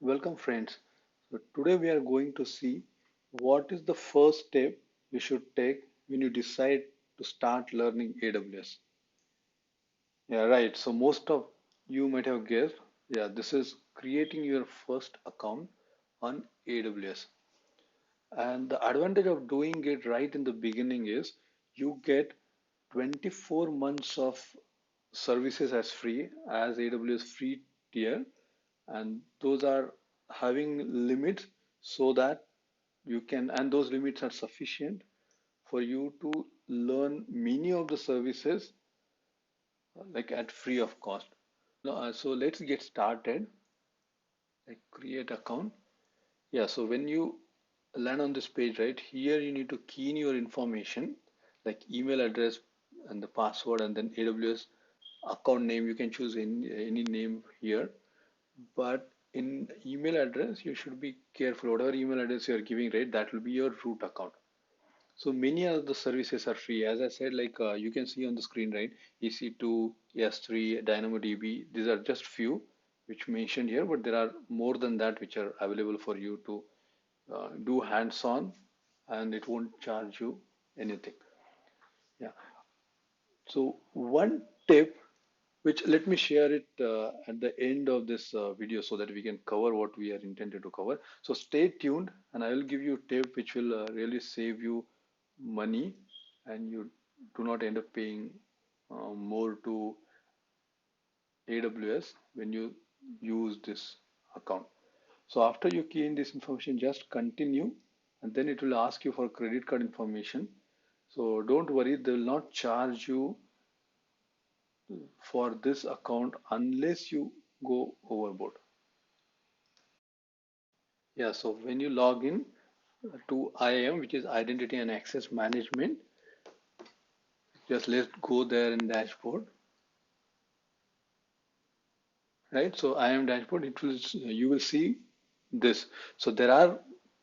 Welcome friends. So today we are going to see what is the first step you should take when you decide to start learning AWS. Yeah, right. So most of you might have guessed, yeah, this is creating your first account on AWS. And the advantage of doing it right in the beginning is you get 24 months of services as free as AWS free tier, and those are having limits so that you can, and those limits are sufficient for you to learn many of the services like at free of cost. So let's get started. Like create account. Yeah, so when you land on this page, right here, you need to key in your information like email address and the password, and then AWS account name. You can choose any name here, but in email address, you should be careful. Whatever email address you are giving, right, that will be your root account. So many of the services are free. As I said, like you can see on the screen, right? EC2, S3, DynamoDB. These are just few which mentioned here, but there are more than that which are available for you to do hands-on, and it won't charge you anything. Yeah. So one tip, which let me share it at the end of this video so that we can cover what we are intended to cover. So stay tuned, and I will give you a tip which will really save you money, and you do not end up paying more to AWS when you use this account. So after you key in this information, just continue, and then it will ask you for credit card information. So don't worry, they will not charge you for this account unless you go overboard. Yeah, so when you log in to IAM, which is Identity and Access Management, just let's go there in dashboard, right? So IAM dashboard, it will you will see this. So there are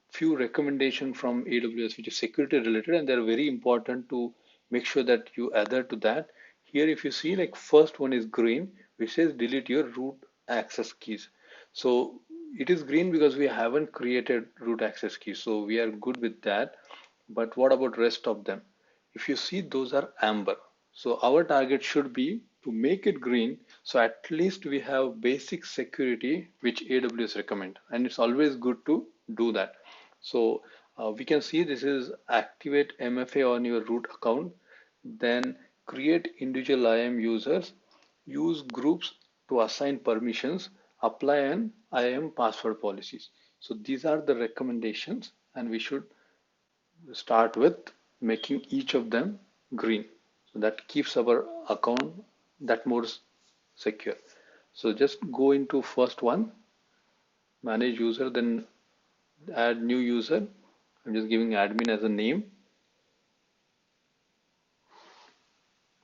few recommendations from AWS which is security related, and they're very important to make sure that you adhere to that. Here, if you see, like first one is green, which says delete your root access keys. So it is green because we haven't created root access keys, so we are good with that. But what about rest of them? If you see, those are amber. So our target should be to make it green. So at least we have basic security which AWS recommend, and it's always good to do that. So we can see this is activate MFA on your root account, then create individual IAM users, use groups to assign permissions, apply an IAM password policies. So these are the recommendations, and we should start with making each of them green. So that keeps our account that more secure. So just go into first one, manage user, then add new user. I'm just giving admin as a name.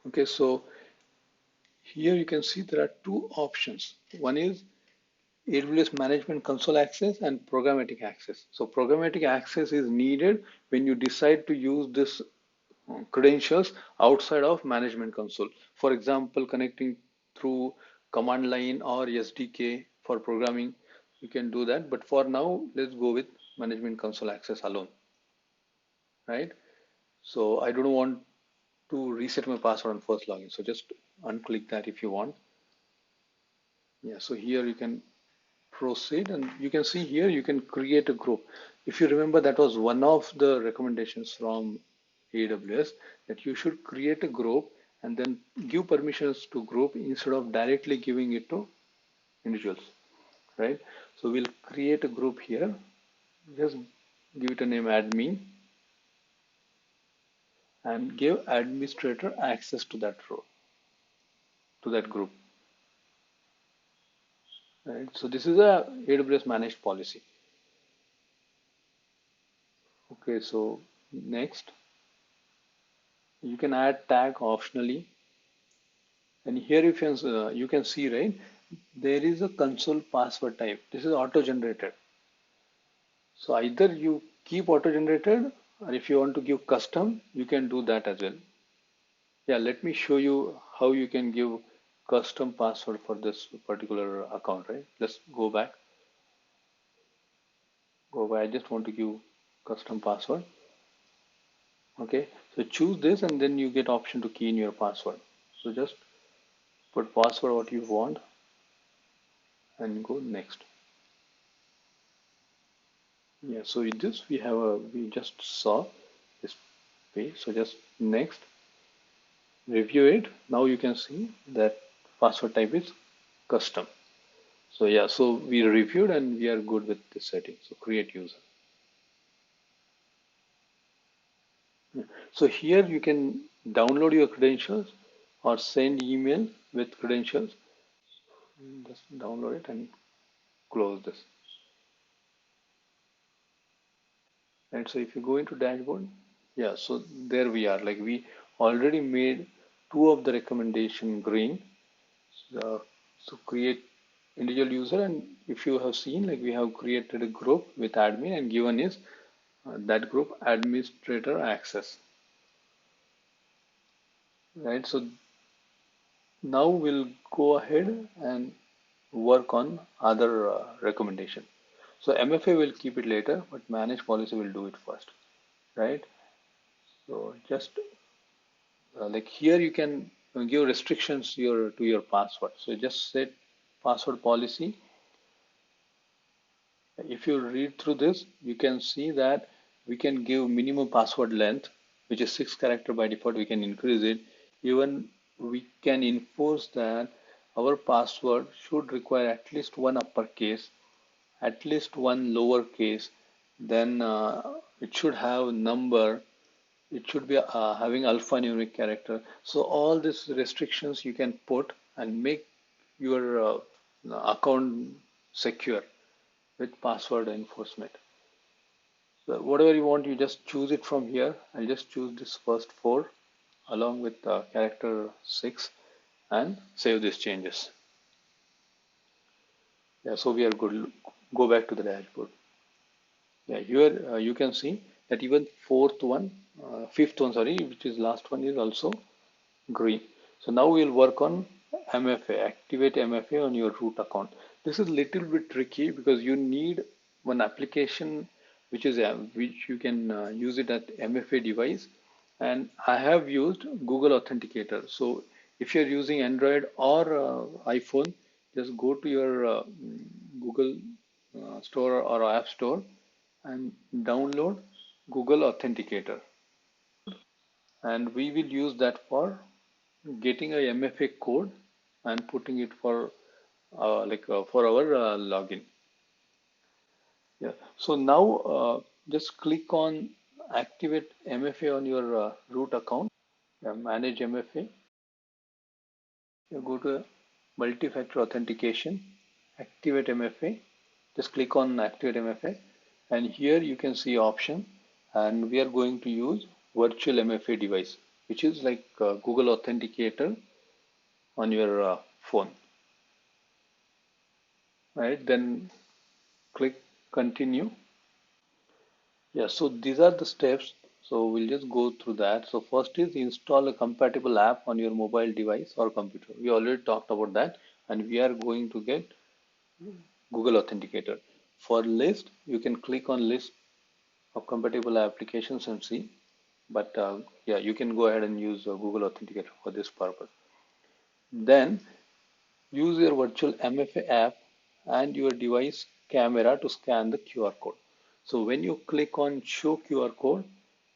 Okay, so here you can see there are two options. One is AWS Management Console access and programmatic access. So programmatic access is needed when you decide to use this credentials outside of Management Console. For example, connecting through command line or SDK for programming, you can do that. But for now, let's go with Management Console access alone, right? So I don't want to reset my password on first login. So just unclick that if you want. Yeah, so here you can proceed, and you can see here you can create a group. If you remember, that was one of the recommendations from AWS, that you should create a group and then give permissions to group instead of directly giving it to individuals, right? So we'll create a group here, just give it a name admin, and give administrator access to that row, to that group, right? So this is a AWS managed policy. Okay, so next you can add tag optionally. And here you can see, right, there is a console password type. This is auto generated. So either you keep auto generated, or if you want to give custom, you can do that as well. Yeah, let me show you how you can give custom password for this particular account, right? Let's go back. I just want to give custom password. Okay, so choose this and then you get option to key in your password. So just put password what you want and go next. Yeah, so in this we just saw this page. So just next, review it. Now you can see that password type is custom. So yeah, so we reviewed and we are good with this setting. So create user. Yeah. So here you can download your credentials or send email with credentials. Just download it and close this. Right. So if you go into dashboard, yeah, so there we are. Like we already made two of the recommendation green. Uh, so create individual user, and if you have seen, like we have created a group with admin and given is that group administrator access. Right. So now we'll go ahead and work on other recommendation. So MFA will keep it later, but manage policy will do it first, right? So just like here you can give restrictions to your password. So just set password policy. If you read through this, you can see that we can give minimum password length, which is 6 character by default. We can increase it. Even we can enforce that our password should require at least one uppercase, at least one lowercase. Then it should have number. It should be having alphanumeric character. So all these restrictions you can put and make your account secure with password enforcement. So whatever you want, you just choose it from here. I'll just choose this first four along with character 6 and save these changes. Yeah, so we are good. Go back to the dashboard. Yeah, here you can see that even fifth one, sorry, which is last one is also green. So now we'll work on MFA, activate MFA on your root account. This is a little bit tricky because you need one application which you can use it at MFA device. And I have used Google Authenticator. So if you're using Android or iPhone, just go to your Google Store or App Store and download Google Authenticator. And we will use that for getting a MFA code and putting it for for our login. Yeah. So now just click on activate MFA on your root account. Yeah, manage MFA. You go to multi-factor authentication, activate MFA. Just click on activate MFA, and here you can see option. And we are going to use virtual MFA device, which is like Google Authenticator on your phone. Right, then click continue. Yeah, so these are the steps. So we'll just go through that. So first is install a compatible app on your mobile device or computer. We already talked about that, and we are going to get Google Authenticator. For list, you can click on list of compatible applications and see. But yeah, you can go ahead and use Google Authenticator for this purpose. Then use your virtual MFA app and your device camera to scan the QR code. So when you click on show QR code,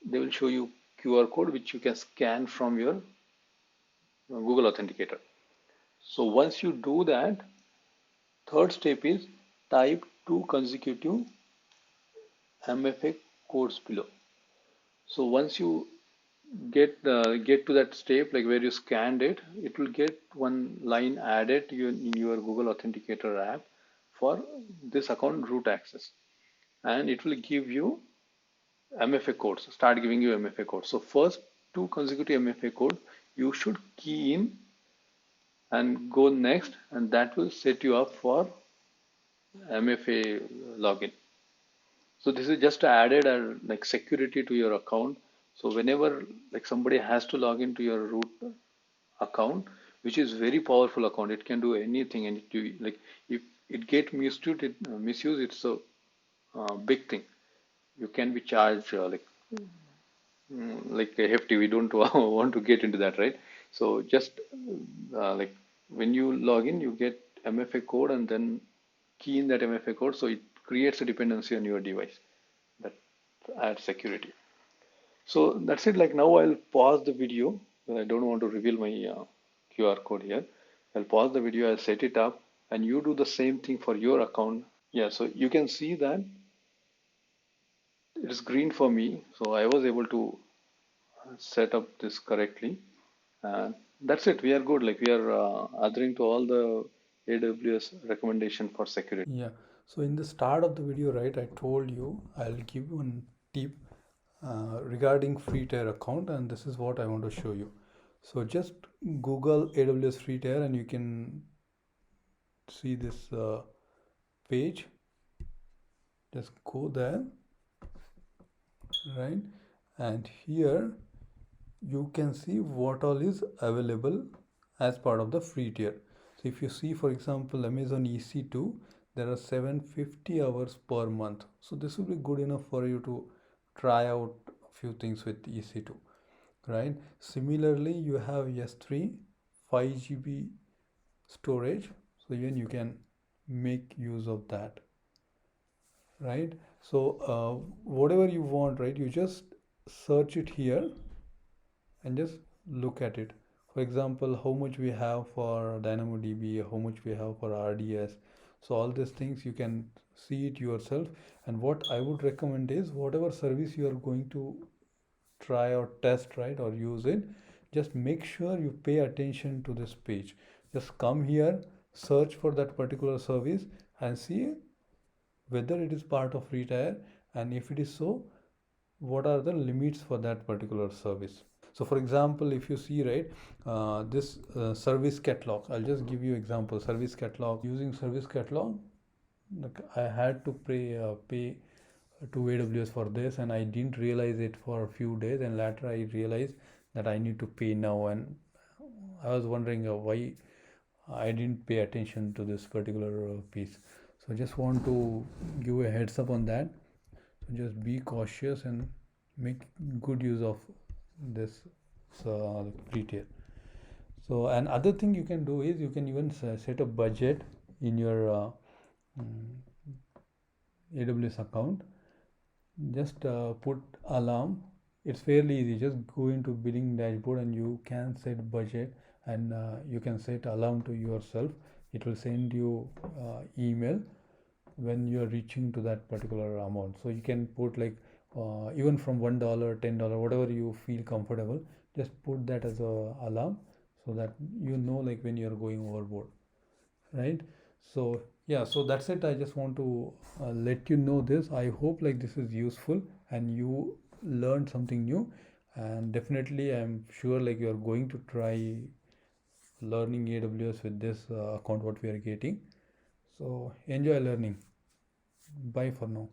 they will show you QR code which you can scan from your Google Authenticator. So once you do that, third step is type two consecutive MFA codes below. So once you get to that step, like where you scanned it, it will get one line added to in your Google Authenticator app for this account root access, and it will give you MFA codes. Start giving you MFA codes. So first two consecutive MFA code you should key in and go next, and that will set you up for MFA login. So this is just added like security to your account. So whenever like somebody has to log into your root account, which is very powerful account, it can do anything, and like if it get misused, it's a big thing. You can be charged like a hefty. We don't want to get into that, right? So just like when you log in, you get MFA code and then key in that MFA code. So it creates a dependency on your device that adds security. So that's it. Like now I'll pause the video. I don't want to reveal my QR code here. I'll pause the video. I'll set it up and you do the same thing for your account. Yeah, so you can see that it's green for me. So I was able to set up this correctly. And that's it. We are good. Like we are adhering to all the AWS recommendation for security. Yeah. So in the start of the video, right, I told you I'll give you one tip regarding free tier account, and this is what I want to show you. So just Google AWS free tier, and you can see this page. Just go there, right? And here you can see what all is available as part of the free tier. So if you see, for example, Amazon EC2, there are 750 hours per month. So this will be good enough for you to try out a few things with EC2, right? Similarly, you have S3, 5 GB storage. So even you can make use of that, right? So whatever you want, right? You just search it here and just look at it. For example, how much we have for DynamoDB, how much we have for RDS. So all these things you can see it yourself. And what I would recommend is whatever service you are going to try or test, right, or use it, just make sure you pay attention to this page. Just come here, search for that particular service and see whether it is part of free tier, and if it is so, what are the limits for that particular service. So for example, if you see, right, this service catalog, I'll just give you example. Service catalog, using service catalog, like I had to pay to AWS for this, and I didn't realize it for a few days, and later I realized that I need to pay now, and I was wondering why I didn't pay attention to this particular piece. So I just want to give a heads up on that. So just be cautious and make good use of this free tier. So another thing you can do is you can even set a budget in your mm, AWS account. Just put alarm. It's fairly easy. Just go into billing dashboard and you can set budget, and you can set alarm to yourself. It will send you email when you are reaching to that particular amount. So you can put like even from $1, $10, whatever you feel comfortable. Just put that as a alarm so that you know like when you are going overboard, right? So yeah, so that's it. I just want to let you know this. I hope like this is useful and you learned something new, and definitely I'm sure like you are going to try learning AWS with this account what we are getting. So enjoy learning. Bye for now.